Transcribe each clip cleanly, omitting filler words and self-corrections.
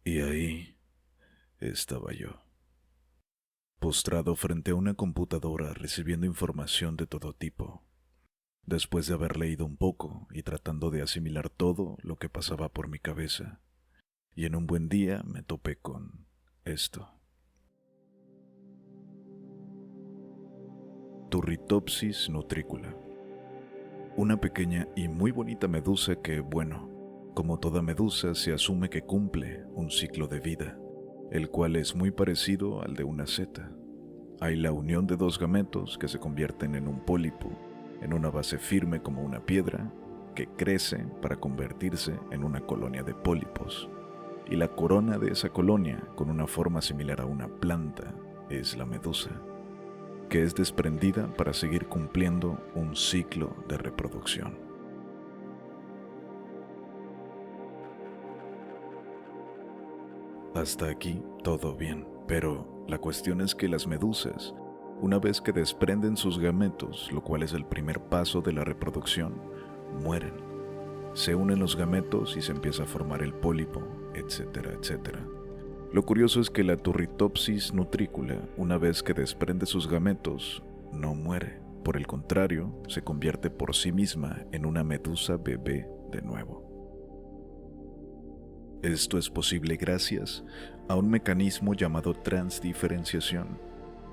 Y ahí estaba yo, postrado frente a una computadora recibiendo información de todo tipo, después de haber leído un poco y tratando de asimilar todo lo que pasaba por mi cabeza. Y en un buen día me topé con esto. Turritopsis nutricula. Una pequeña y muy bonita medusa que, bueno, como toda medusa, se asume que cumple un ciclo de vida, el cual es muy parecido al de una seta. Hay la unión de dos gametos que se convierten en un pólipo, en una base firme como una piedra, que crece para convertirse en una colonia de pólipos. Y la corona de esa colonia, con una forma similar a una planta, es la medusa, que es desprendida para seguir cumpliendo un ciclo de reproducción. Hasta aquí todo bien, pero la cuestión es que las medusas, una vez que desprenden sus gametos, lo cual es el primer paso de la reproducción, mueren. Se unen los gametos y se empieza a formar el pólipo, etcétera, etcétera. Lo curioso es que la Turritopsis nutricula, una vez que desprende sus gametos, no muere. Por el contrario, se convierte por sí misma en una medusa bebé de nuevo. Esto es posible gracias a un mecanismo llamado transdiferenciación,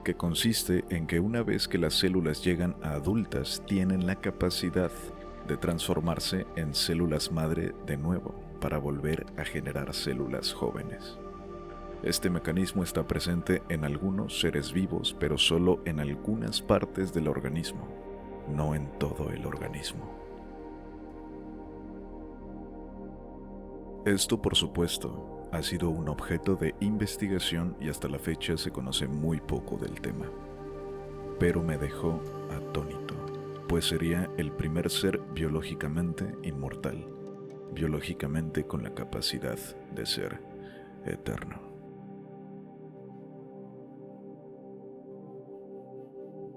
que consiste en que una vez que las células llegan a adultas, tienen la capacidad de transformarse en células madre de nuevo para volver a generar células jóvenes. Este mecanismo está presente en algunos seres vivos, pero solo en algunas partes del organismo, no en todo el organismo. Esto, por supuesto, ha sido un objeto de investigación y hasta la fecha se conoce muy poco del tema. Pero me dejó atónito, pues sería el primer ser biológicamente inmortal, biológicamente con la capacidad de ser eterno.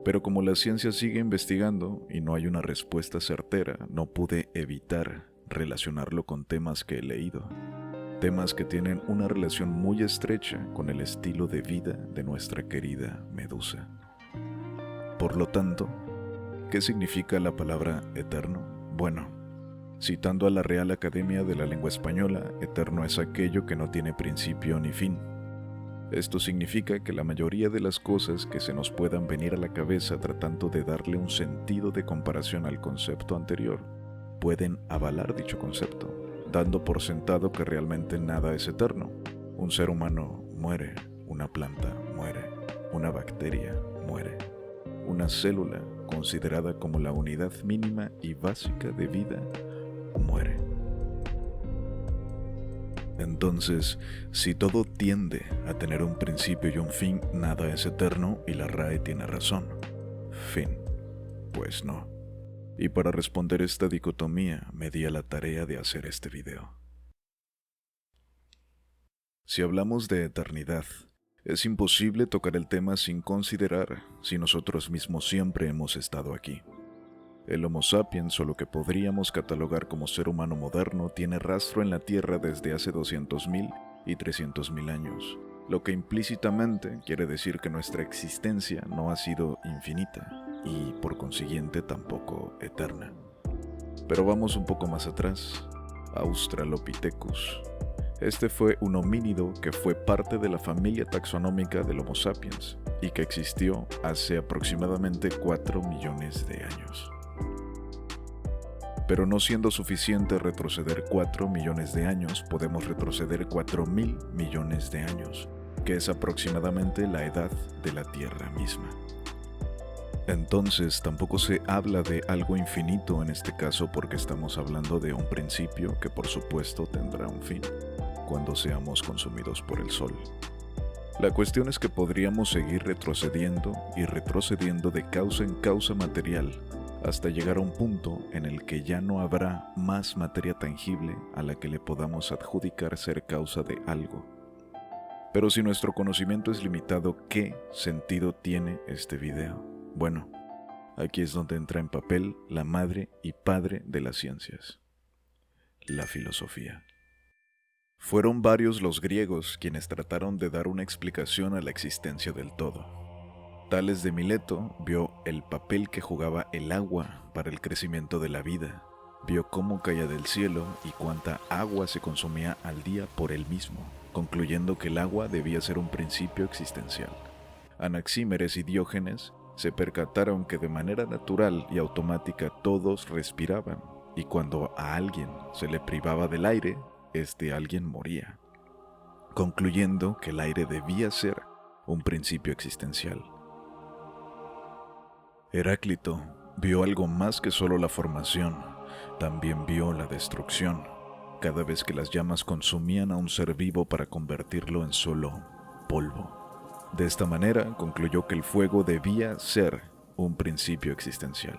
Pero como la ciencia sigue investigando y no hay una respuesta certera, no pude evitar relacionarlo con temas que he leído. Temas que tienen una relación muy estrecha con el estilo de vida de nuestra querida medusa. Por lo tanto, ¿qué significa la palabra eterno? Bueno, citando a la Real Academia de la Lengua Española, eterno es aquello que no tiene principio ni fin. Esto significa que la mayoría de las cosas que se nos puedan venir a la cabeza tratando de darle un sentido de comparación al concepto anterior, pueden avalar dicho concepto, dando por sentado que realmente nada es eterno. Un ser humano muere, una planta muere, una bacteria muere, una célula, considerada como la unidad mínima y básica de vida, muere. Entonces, si todo tiende a tener un principio y un fin, nada es eterno y la RAE tiene razón. Fin. Pues no. Y para responder esta dicotomía, me di a la tarea de hacer este video. Si hablamos de eternidad, es imposible tocar el tema sin considerar si nosotros mismos siempre hemos estado aquí. El Homo sapiens, o lo que podríamos catalogar como ser humano moderno, tiene rastro en la Tierra desde hace 200.000 y 300.000 años, lo que implícitamente quiere decir que nuestra existencia no ha sido infinita y, por consiguiente, tampoco eterna. Pero vamos un poco más atrás, Australopithecus. Este fue un homínido que fue parte de la familia taxonómica del Homo sapiens y que existió hace aproximadamente 4 millones de años. Pero no siendo suficiente retroceder 4 millones de años, podemos retroceder 4.000 millones de años, que es aproximadamente la edad de la Tierra misma. Entonces tampoco se habla de algo infinito en este caso porque estamos hablando de un principio que por supuesto tendrá un fin, cuando seamos consumidos por el Sol. La cuestión es que podríamos seguir retrocediendo y retrocediendo de causa en causa material, hasta llegar a un punto en el que ya no habrá más materia tangible a la que le podamos adjudicar ser causa de algo. Pero si nuestro conocimiento es limitado, ¿qué sentido tiene este video? Bueno, aquí es donde entra en papel la madre y padre de las ciencias, la filosofía. Fueron varios los griegos quienes trataron de dar una explicación a la existencia del todo. Tales de Mileto vio el papel que jugaba el agua para el crecimiento de la vida, vio cómo caía del cielo y cuánta agua se consumía al día por él mismo, concluyendo que el agua debía ser un principio existencial. Anaxímenes y Diógenes se percataron que de manera natural y automática todos respiraban, y cuando a alguien se le privaba del aire, alguien moría, concluyendo que el aire debía ser un principio existencial. Heráclito vio algo más que solo la formación, también vio la destrucción, cada vez que las llamas consumían a un ser vivo para convertirlo en solo polvo. De esta manera concluyó que el fuego debía ser un principio existencial.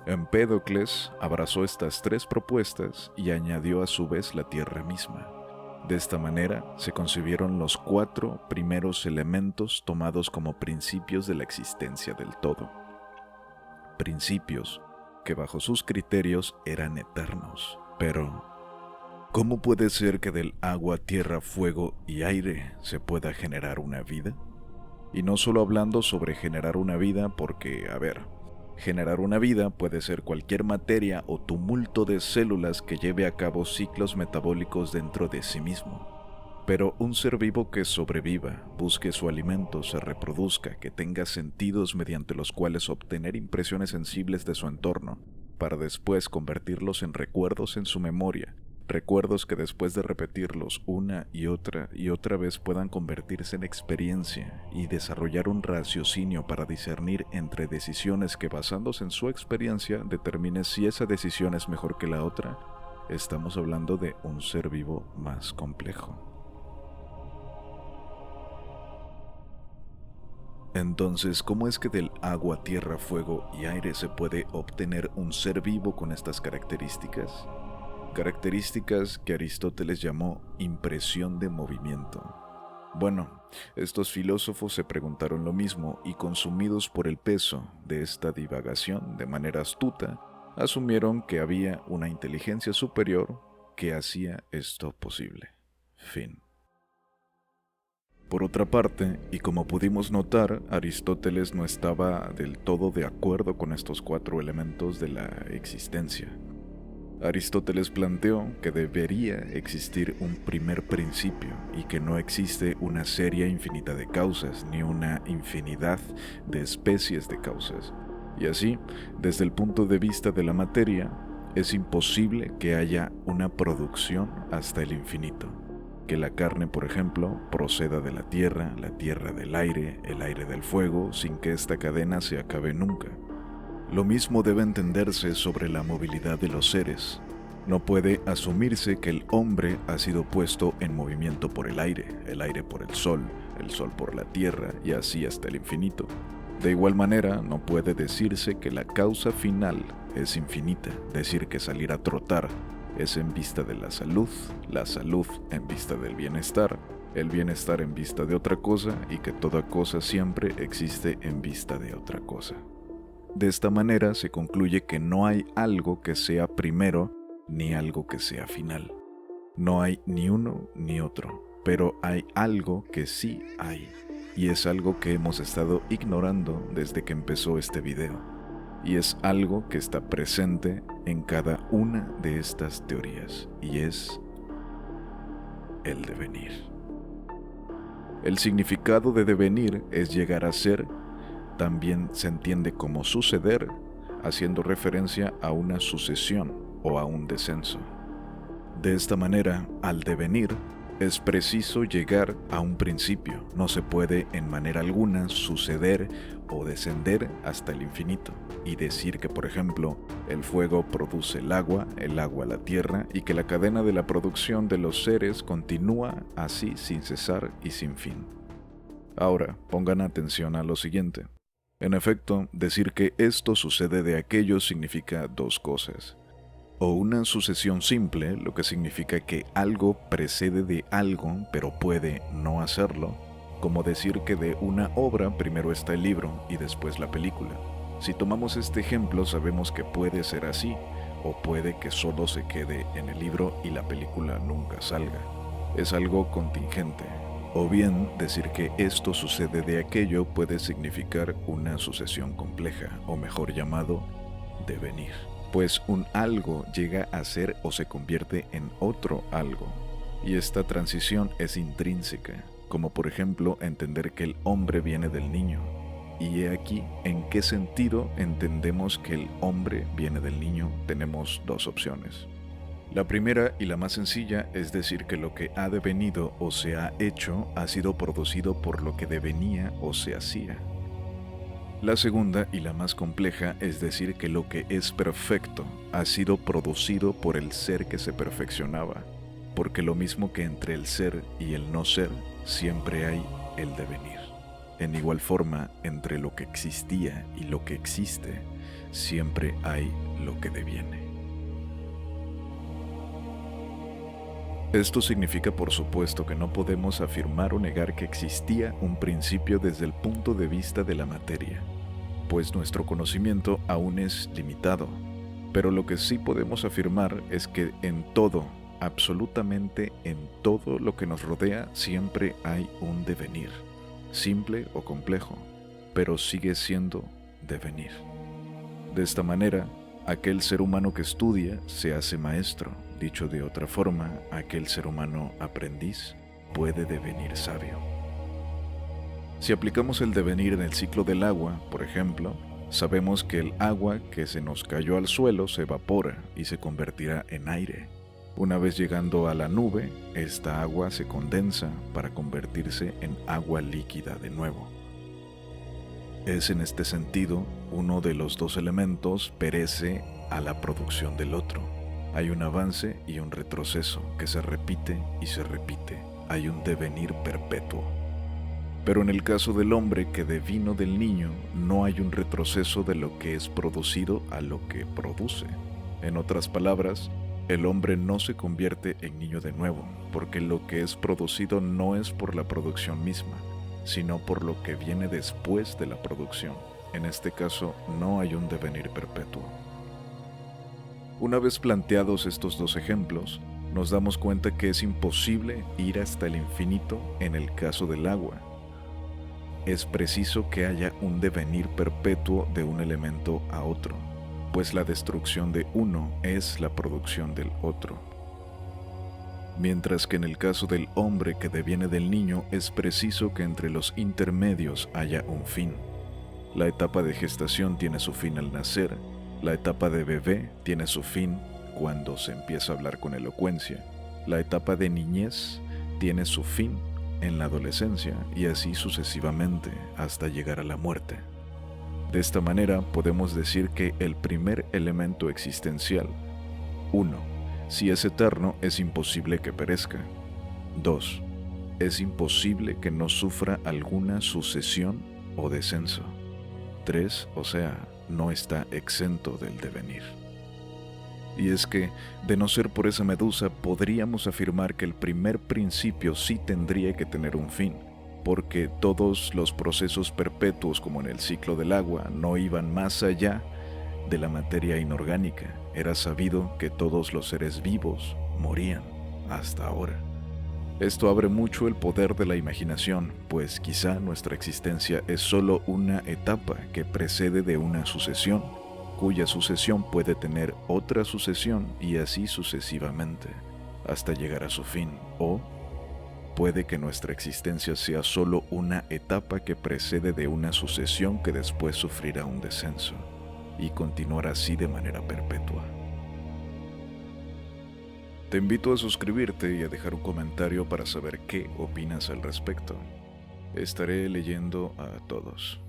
Empédocles abrazó estas tres propuestas y añadió a su vez la tierra misma. De esta manera se concibieron los 4 primeros elementos tomados como principios de la existencia del todo. Principios que bajo sus criterios eran eternos. Pero, ¿cómo puede ser que del agua, tierra, fuego y aire se pueda generar una vida? Y no solo hablando sobre generar una vida porque, generar una vida puede ser cualquier materia o tumulto de células que lleve a cabo ciclos metabólicos dentro de sí mismo. Pero un ser vivo que sobreviva, busque su alimento, se reproduzca, que tenga sentidos mediante los cuales obtener impresiones sensibles de su entorno, para después convertirlos en recuerdos en su memoria, recuerdos que después de repetirlos una y otra vez puedan convertirse en experiencia y desarrollar un raciocinio para discernir entre decisiones que basándose en su experiencia determine si esa decisión es mejor que la otra. Estamos hablando de un ser vivo más complejo. Entonces, ¿cómo es que del agua, tierra, fuego y aire se puede obtener un ser vivo con estas características? Características que Aristóteles llamó impresión de movimiento. Bueno, estos filósofos se preguntaron lo mismo y, consumidos por el peso de esta divagación de manera astuta, asumieron que había una inteligencia superior que hacía esto posible. Fin. Por otra parte, y como pudimos notar, Aristóteles no estaba del todo de acuerdo con estos 4 elementos de la existencia. Aristóteles planteó que debería existir un primer principio y que no existe una serie infinita de causas ni una infinidad de especies de causas. Y así, desde el punto de vista de la materia, es imposible que haya una producción hasta el infinito. Que la carne, por ejemplo, proceda de la tierra del aire, el aire del fuego, sin que esta cadena se acabe nunca. Lo mismo debe entenderse sobre la movilidad de los seres. No puede asumirse que el hombre ha sido puesto en movimiento por el aire por el sol por la tierra y así hasta el infinito. De igual manera, no puede decirse que la causa final es infinita, decir que salir a trotar es en vista de la salud en vista del bienestar, el bienestar en vista de otra cosa y que toda cosa siempre existe en vista de otra cosa. De esta manera se concluye que no hay algo que sea primero ni algo que sea final. No hay ni uno ni otro, pero hay algo que sí hay, y es algo que hemos estado ignorando desde que empezó este video, y es algo que está presente en cada una de estas teorías, y es el devenir. El significado de devenir es llegar a ser. También se entiende como suceder, haciendo referencia a una sucesión o a un descenso. De esta manera, al devenir, es preciso llegar a un principio. No se puede en manera alguna suceder o descender hasta el infinito y decir que, por ejemplo, el fuego produce el agua la tierra y que la cadena de la producción de los seres continúa así sin cesar y sin fin. Ahora, pongan atención a lo siguiente. En efecto, decir que esto sucede de aquello significa 2 cosas. O una sucesión simple, lo que significa que algo precede de algo, pero puede no hacerlo, como decir que de una obra primero está el libro y después la película. Si tomamos este ejemplo, sabemos que puede ser así, o puede que solo se quede en el libro y la película nunca salga. es algo contingente. O bien decir que esto sucede de aquello puede significar una sucesión compleja, o mejor llamado, devenir. Pues un algo llega a ser o se convierte en otro algo. Y esta transición es intrínseca, como por ejemplo entender que el hombre viene del niño. Y he aquí en qué sentido entendemos que el hombre viene del niño. Tenemos dos opciones. La primera y la más sencilla es decir que lo que ha devenido o se ha hecho ha sido producido por lo que devenía o se hacía. La segunda y la más compleja es decir que lo que es perfecto ha sido producido por el ser que se perfeccionaba, porque lo mismo que entre el ser y el no ser, siempre hay el devenir. En igual forma, entre lo que existía y lo que existe, siempre hay lo que deviene. Esto significa, por supuesto, que no podemos afirmar o negar que existía un principio desde el punto de vista de la materia, pues nuestro conocimiento aún es limitado. Pero lo que sí podemos afirmar es que en todo, absolutamente en todo lo que nos rodea, siempre hay un devenir, simple o complejo, pero sigue siendo devenir. De esta manera, aquel ser humano que estudia se hace maestro. Dicho de otra forma, aquel ser humano aprendiz puede devenir sabio. Si aplicamos el devenir en el ciclo del agua, por ejemplo, sabemos que el agua que se nos cayó al suelo se evapora y se convertirá en aire. Una vez llegando a la nube, esta agua se condensa para convertirse en agua líquida de nuevo. Es en este sentido, uno de los dos elementos perece a la producción del otro. Hay un avance y un retroceso que se repite y se repite. Hay un devenir perpetuo. Pero en el caso del hombre que devino del niño, no hay un retroceso de lo que es producido a lo que produce. En otras palabras, el hombre no se convierte en niño de nuevo, porque lo que es producido no es por la producción misma, sino por lo que viene después de la producción. En este caso, no hay un devenir perpetuo. Una vez planteados estos dos ejemplos, nos damos cuenta que es imposible ir hasta el infinito en el caso del agua. Es preciso que haya un devenir perpetuo de un elemento a otro, pues la destrucción de uno es la producción del otro. Mientras que en el caso del hombre que deviene del niño es preciso que entre los intermedios haya un fin. La etapa de gestación tiene su fin al nacer. La etapa de bebé tiene su fin cuando se empieza a hablar con elocuencia. La etapa de niñez tiene su fin en la adolescencia y así sucesivamente hasta llegar a la muerte. De esta manera podemos decir que el primer elemento existencial, 1. Si es eterno, es imposible que perezca. 2. Es imposible que no sufra alguna sucesión o descenso. 3. O sea, no está exento del devenir. Y es que, de no ser por esa medusa, podríamos afirmar que el primer principio sí tendría que tener un fin, porque todos los procesos perpetuos, como en el ciclo del agua, no iban más allá de la materia inorgánica. Era sabido que todos los seres vivos morían hasta ahora. Esto abre mucho el poder de la imaginación, pues quizá nuestra existencia es solo una etapa que precede de una sucesión, cuya sucesión puede tener otra sucesión y así sucesivamente, hasta llegar a su fin, o puede que nuestra existencia sea solo una etapa que precede de una sucesión que después sufrirá un descenso, y continuar así de manera perpetua. Te invito a suscribirte y a dejar un comentario para saber qué opinas al respecto. Estaré leyendo a todos.